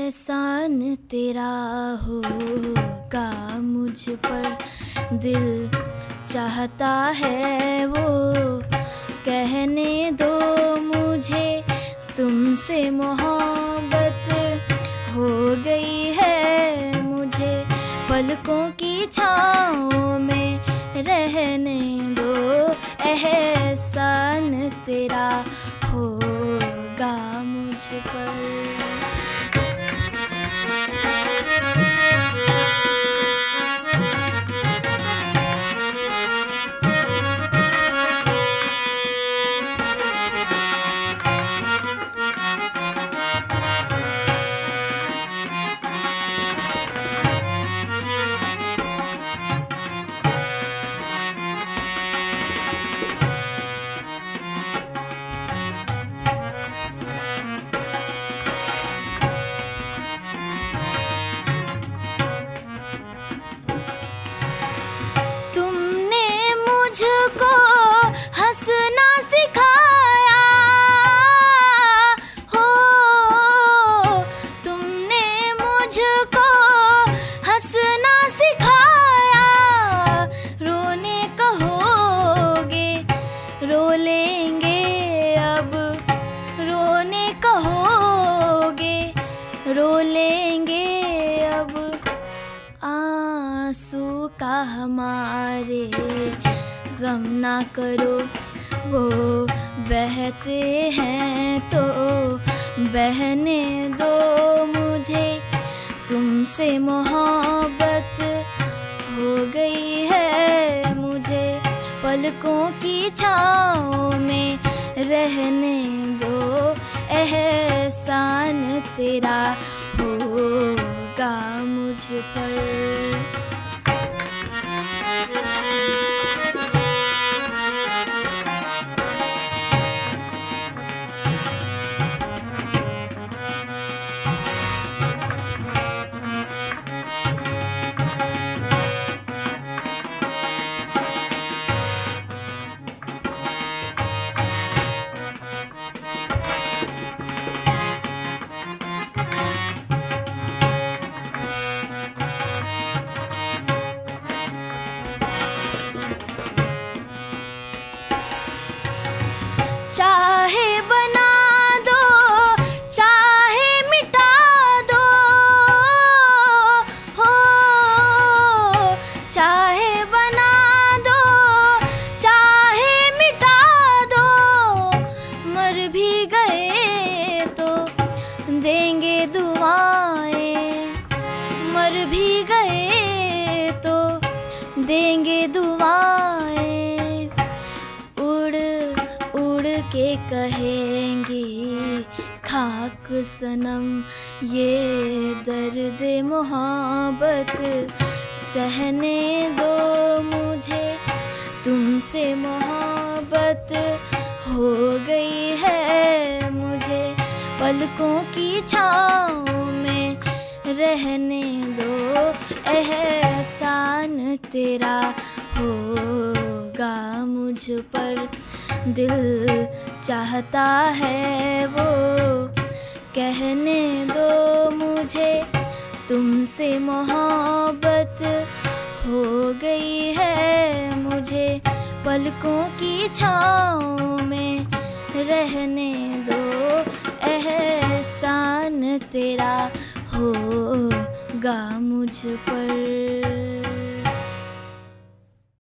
एहसान तेरा होगा मुझ पर, दिल चाहता है वो कहने दो मुझे, तुमसे मोहब्बत हो गई है मुझे, पलकों की छाँव में रहने दो। एहसान तेरा होगा मुझ पर। मुझको हंसना सिखाया हो, तुमने मुझको हंसना सिखाया, रोने कहोगे रो लेंगे अब, रोने कहोगे रो लेंगे अब, आंसू का हमारे गम ना करो, वो बहते हैं तो बहने दो मुझे, तुमसे मोहब्बत हो गई है मुझे, पलकों की छाँव में रहने दो। एहसान तेरा होगा मुझ पर। चाहे बना दो चाहे मिटा दो हो, चाहे बना दो चाहे मिटा दो, मर भी गए तो देंगे दुआएं, मर भी गए तो देंगे दुआएं, के कहेंगी खाक सनम ये दर्द मोहब्बत सहने दो मुझे, तुमसे मोहब्बत हो गई है मुझे, पलकों की छाँव में रहने दो। एहसान तेरा होगा मुझ पर, दिल चाहता है वो कहने दो मुझे, तुमसे मोहब्बत हो गई है मुझे, पलकों की छाँव में रहने दो। एहसान तेरा होगा मुझ पर।